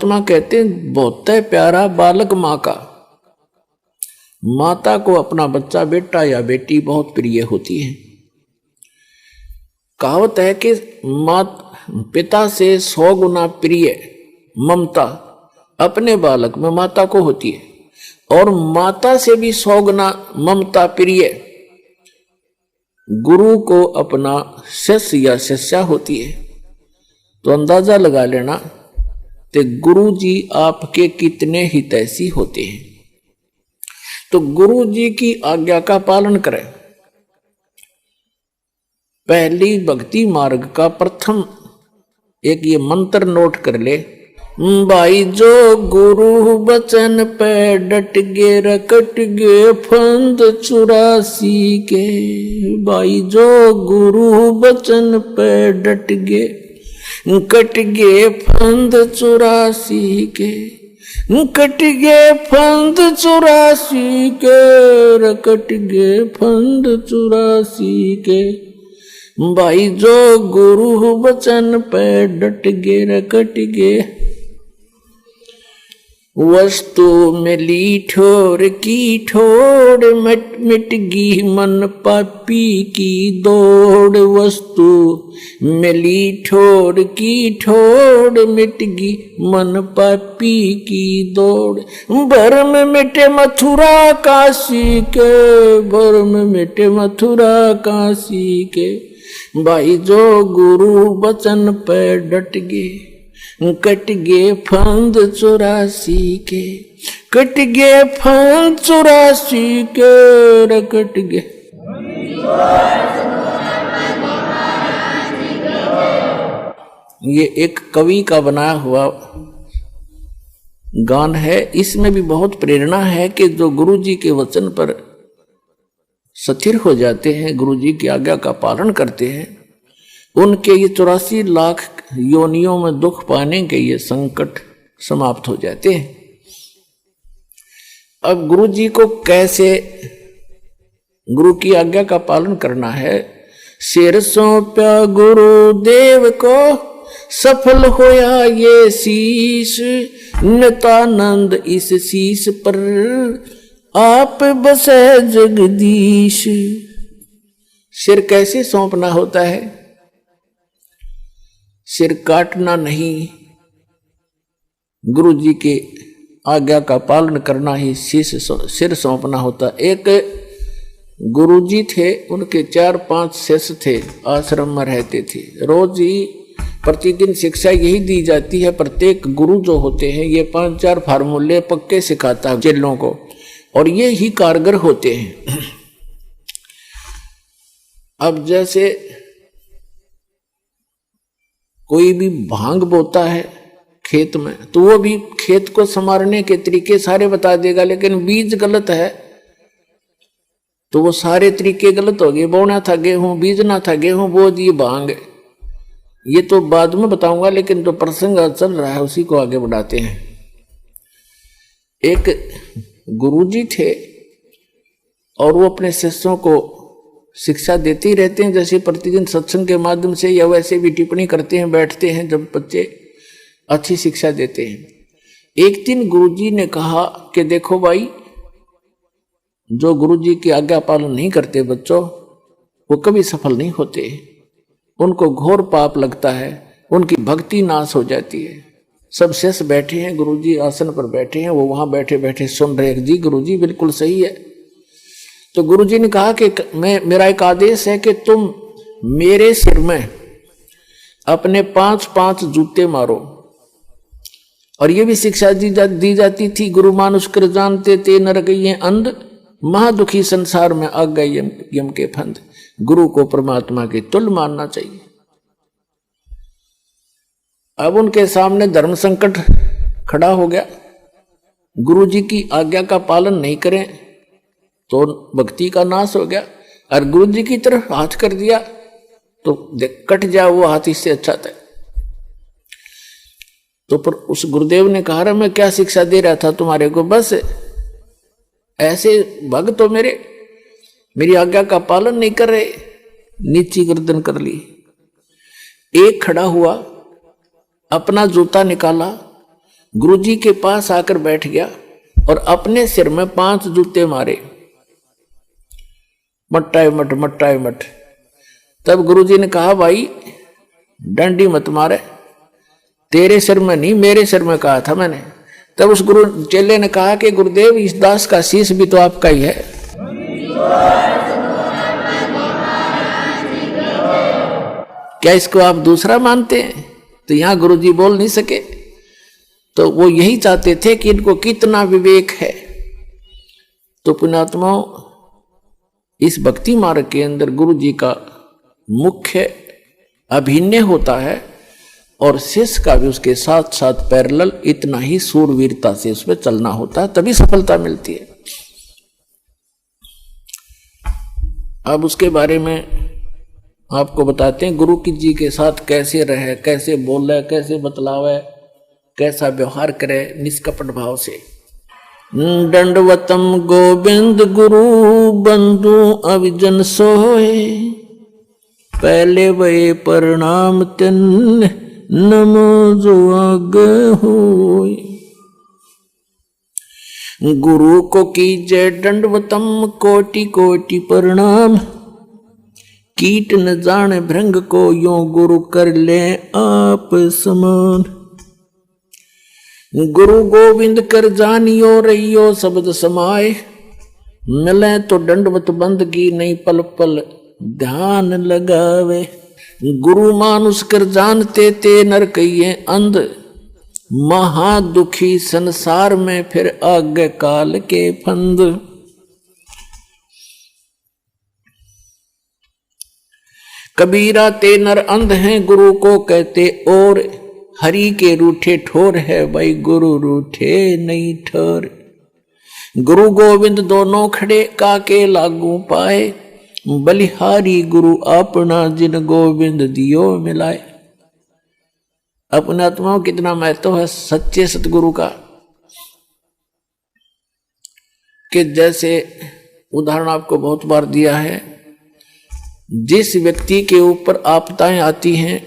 परमात्मा कहते हैं बहुत प्यारा बालक माँ का। माता को अपना बच्चा बेटा या बेटी बहुत प्रिय होती है। कहावत है कि पिता से 100 गुना प्रिय ममता अपने बालक में माता को होती है, और माता से भी 100 गुना ममता प्रिय गुरु को अपना शिष्य या शिष्या होती है। तो अंदाजा लगा लेना कि गुरु जी आपके कितने हितैषी होते हैं। तो गुरु जी की आज्ञा का पालन करें। पहली भक्ति मार्ग का प्रथम एक ये मंत्र नोट कर ले, भाई जो गुरु बचन पे डट गे रकट गे फंद 84 के। भाई जो गुरु बचन पे डट गे कट गे फंद 84 के, कट गे फंद 84 के, रकट गे फंद 84 के। भाई जो गुरु बचन पे डट गे रकट गे, वस्तु मिली ठोर की ठोड़ मिट गी मन पापी की दौड़। वस्तु मिली ठोर की ठोड़ मिट गी मन पापी की दौड़। भरम मिटे मथुरा काशी के, भरम मिटे मथुरा काशी के। भाई जो गुरु बचन पे डट गे कट गे फंद 84 के, कट गे फंद 84 के, रकट गे। ये एक कवि का बनाया हुआ गान है। इसमें भी बहुत प्रेरणा है कि जो गुरु जी के वचन पर स्थिर हो जाते हैं, गुरु जी की आज्ञा का पालन करते हैं, उनके ये 84 लाख योनियों में दुख पाने के ये संकट समाप्त हो जाते हैं। अब गुरु जी को कैसे गुरु की आज्ञा का पालन करना है। सिर सौंप्या गुरुदेव को सफल होया ये शीश, नितानंद इस शीश पर आप बसे जगदीश। सिर कैसे सौंपना होता है? सिर काटना नहीं, गुरु जी के आज्ञा का पालन करना ही सिर सौंपना होता। एक गुरु जी थे, उनके 4-5 शिष्य थे, आश्रम में रहते थे। रोज ही प्रतिदिन शिक्षा यही दी जाती है। प्रत्येक गुरु जो होते हैं ये 5-4 फार्मूले पक्के सिखाता है चेलों को, और ये ही कारगर होते हैं। अब जैसे कोई भी भांग बोता है खेत में, तो वो भी खेत को संवारने के तरीके सारे बता देगा, लेकिन बीज गलत है तो वो सारे तरीके गलत हो गए। बोना था गेहूं, बीजना था गेहूं, बो दिए भांग। ये तो बाद में बताऊंगा, लेकिन जो प्रसंग चल रहा है उसी को आगे बढ़ाते हैं। एक गुरुजी थे और वो अपने शिष्यों को शिक्षा देते ही रहते हैं, जैसे प्रतिदिन सत्संग के माध्यम से या वैसे भी टिप्पणी करते हैं, बैठते हैं जब बच्चे, अच्छी शिक्षा देते हैं। एक दिन गुरुजी ने कहा कि देखो भाई, जो गुरुजी की आज्ञा पालन नहीं करते बच्चों, वो कभी सफल नहीं होते। उनको घोर पाप लगता है, उनकी भक्ति नाश हो जाती है। सब शिष्य बैठे हैं, गुरुजी आसन पर बैठे हैं, वो वहां बैठे बैठे सुन रहे हैं। जी गुरुजी बिल्कुल सही है। तो गुरुजी ने कहा कि मेरा एक आदेश है कि तुम मेरे सिर में अपने 5-5 जूते मारो। और ये भी शिक्षा दी जाती थी, गुरु मानुष कर जानते ते नर गए अंध, महादुखी संसार में आ गए यम के फंद। गुरु को परमात्मा के तुल्य मानना चाहिए। अब उनके सामने धर्म संकट खड़ा हो गया। गुरु जी की आज्ञा का पालन नहीं करें तो भक्ति का नाश हो गया, और गुरु जी की तरफ हाथ कर दिया तो कट जाए वो हाथ, इससे अच्छा था। तो पर उस गुरुदेव ने कहा, रहा मैं क्या शिक्षा दे रहा था तुम्हारे को, बस ऐसे भक्त तो मेरी आज्ञा का पालन नहीं कर रहे। नीची गर्दन कर ली। एक खड़ा हुआ, अपना जूता निकाला गुरुजी के पास आकर बैठ गया और अपने सिर में 5 जूते मारे, मट्टाए मट मट्टाए मट। तब गुरुजी ने कहा, भाई डंडी मत मारे, तेरे सिर में नहीं मेरे सिर में कहा था मैंने। तब उस गुरु चेले ने कहा कि गुरुदेव, इस दास का शीश भी तो आपका ही है। क्या इसको आप दूसरा मानते हैं? तो यहां गुरुजी बोल नहीं सके। तो वो यही चाहते थे कि इनको कितना विवेक है। तो पुण्यात्माओं, इस भक्ति मार्ग के अंदर गुरुजी का मुख्य अभिनय होता है और शिष्य का भी उसके साथ साथ पैरेलल इतना ही सूरवीरता से उसमें चलना होता है, तभी सफलता मिलती है। अब उसके बारे में आपको बताते हैं, गुरु की जी के साथ कैसे रहे, कैसे बोले, कैसे बतलावे, कैसा व्यवहार करे निष्कपट भाव से। दंडवतम गोविंद गुरु बंधु अविजन सोए, पहले वे प्रणाम तिन नमो जो आगे होए। गुरु को कीजय दंडवतम कोटि कोटि प्रणाम, कीट न जाने भृंग को यो गुरु कर ले आप समान। गुरु गोविंद कर जानियो रहियो शब्द समाए, मिले तो दंडवत बंदगी नहीं पल पल ध्यान लगावे। गुरु मानुष कर जानते ते नर कहिए अंध, महा दुखी संसार में फिर आगे काल के फंद। कबीरा ते नर अंध हैं गुरु को कहते और, हरि के रूठे ठोर है भाई गुरु रूठे नहीं ठोर। गुरु गोविंद दोनों खड़े काके लागू पाए, बलिहारी गुरु अपना जिन गोविंद दियो मिलाए। अपने आत्माओं कितना महत्व है सच्चे सतगुरु का, कि जैसे उदाहरण आपको बहुत बार दिया है, जिस व्यक्ति के ऊपर आपदाएं आती हैं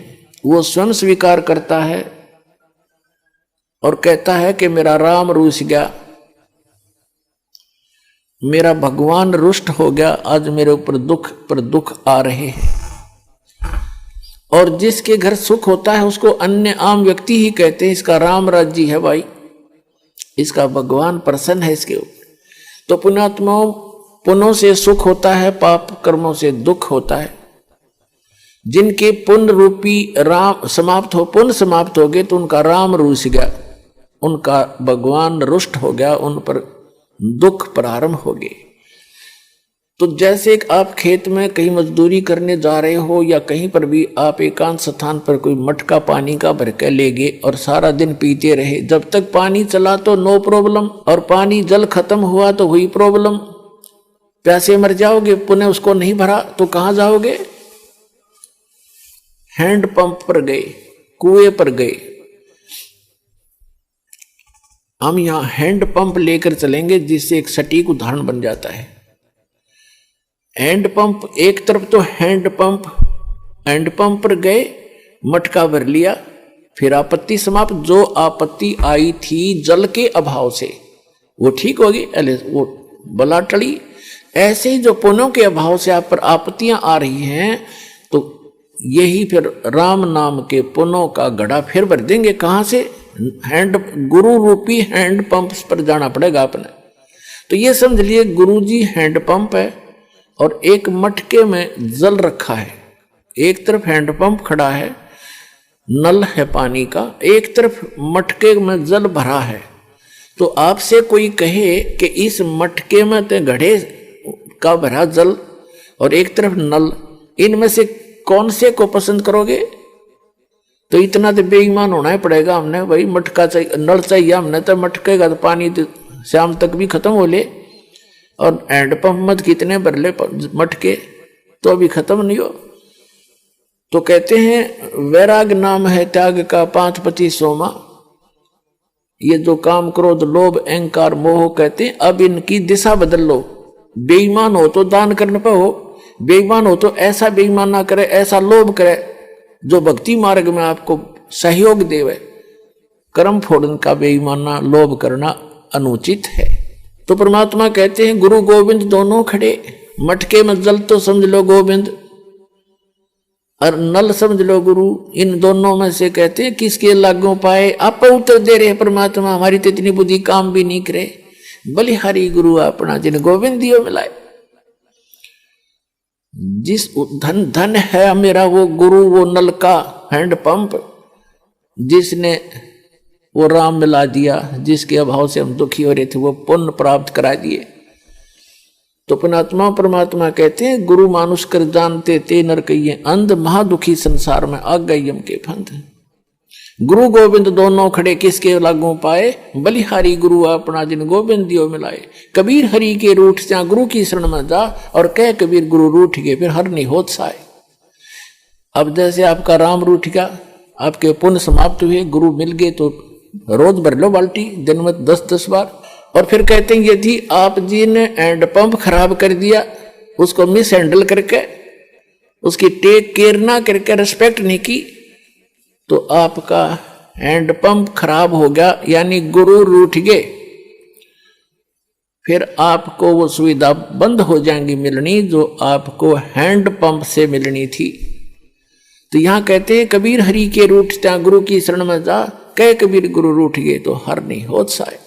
वो स्वयं स्वीकार करता है और कहता है कि मेरा राम रूठ गया, मेरा भगवान रुष्ट हो गया, आज मेरे ऊपर दुख पर दुख आ रहे हैं। और जिसके घर सुख होता है उसको अन्य आम व्यक्ति ही कहते हैं इसका राम राज्य है भाई, इसका भगवान प्रसन्न है इसके ऊपर। तो पुण्यात्माओं, पुण्यों से सुख होता है, पाप कर्मों से दुख होता है। जिनके पुण्य रूपी राम समाप्त हो, पुण्य समाप्त हो गए तो उनका राम रूठ गया, उनका भगवान रुष्ट हो गया, उन पर दुख प्रारंभ हो गए। तो जैसे आप खेत में कहीं मजदूरी करने जा रहे हो या कहीं पर भी आप एकांत स्थान पर कोई मटका पानी का भर के ले गए और सारा दिन पीते रहे, जब तक पानी चला तो नो प्रॉब्लम, और पानी जल खत्म हुआ तो हुई प्रॉब्लम, प्यासे मर जाओगे। पुनः उसको नहीं भरा तो कहां जाओगे? हैंड पंप पर गए, कुएं पर गए। हम यहां हैंड पंप लेकर चलेंगे जिससे एक सटीक उदाहरण बन जाता है। हैंड पंप, एक तरफ तो हैंड पंप पर गए, मटका भर लिया, फिर आपत्ति समाप्त। जो आपत्ति आई थी जल के अभाव से वो ठीक होगी, वो बला टली। ऐसे ही जो पुण्यों के अभाव से आप पर आपत्तियां आ रही हैं, तो यही फिर राम नाम के पुण्यों का घड़ा फिर भर देंगे। कहां से? गुरु रूपी हैंड पंप पर जाना पड़ेगा अपने। तो ये समझ लिए गुरु जी हैंड पंप है और एक मटके में जल रखा है। एक तरफ हैंड पंप खड़ा है, नल है पानी का, एक तरफ मटके में जल भरा है। तो आपसे कोई कहे कि इस मटके में तो घड़े का भरा जल और एक तरफ नल, इनमें से कौन से को पसंद करोगे? तो इतना तो बेईमान होना ही पड़ेगा हमने भाई। मटका चाहिए, नल चाहिए हमने, तो मटके का तो पानी तो शाम तक भी खत्म हो ले, और हैंड पंप मत कितने भर ले मटके तो अभी खत्म नहीं हो। तो कहते हैं वैराग नाम है त्याग का 5 पति सोमा। ये जो काम क्रोध लोभ अहंकार मोह कहते हैं, अब इनकी दिशा बदल लो। बेईमान हो तो दान करने पर हो, बेईमान हो तो ऐसा बेईमान ना करे, ऐसा लोभ करे जो भक्ति मार्ग में आपको सहयोग देवे। कर्म फोड़न का बेईमाना लोभ करना अनुचित है। तो परमात्मा कहते हैं गुरु गोविंद दोनों खड़े, मटके में जल तो समझ लो गोविंद और नल समझ लो गुरु। इन दोनों में से कहते हैं किसके लागू पाए। आप उत्तर दे रहे परमात्मा, हमारी तो इतनी बुद्धि काम भी नहीं करे। बलिहारी गुरु अपना जिन गोविंद दियो मिलाए। जिस धन धन है मेरा वो गुरु, वो नल का हैंड पंप, जिसने वो राम मिला दिया, जिसके अभाव से हम दुखी हो रहे थे वो पुण्य प्राप्त करा दिए। तो पुणात्मा परमात्मा कहते हैं गुरु मानुष कर जानते ते नर कहिए अंध, महादुखी संसार में आ गए यम के फंद। गुरु गोविंद दोनों खड़े किसके लागू पाए। बलिहारी गुरु अपना जिन गोविंद दियो मिलाए। कबीर हरि के रूठ जा गुरु की शरण में जा, और कह कबीर गुरु रूठ गए फिर हर नहीं होत साए। अब जैसे आपका राम रूठ गया, आपके पुण्य समाप्त हुए, गुरु मिल गए तो रोज भर लो बाल्टी, दिन में 10-10 बार। और फिर कहते हैं यदि आप जी ने हैंड पंप खराब कर दिया, उसको मिस हैंडल करके, उसकी टेक केयर ना करके, रिस्पेक्ट नहीं की, तो आपका हैंड पंप खराब हो गया, यानी गुरु रूठ गए। फिर आपको वो सुविधा बंद हो जाएंगी मिलनी जो आपको हैंड पंप से मिलनी थी। तो यहां कहते हैं कबीर हरि के रूठता गुरु की शरण में जा, कह कबीर गुरु रूठ गए तो हर नहीं होत साए।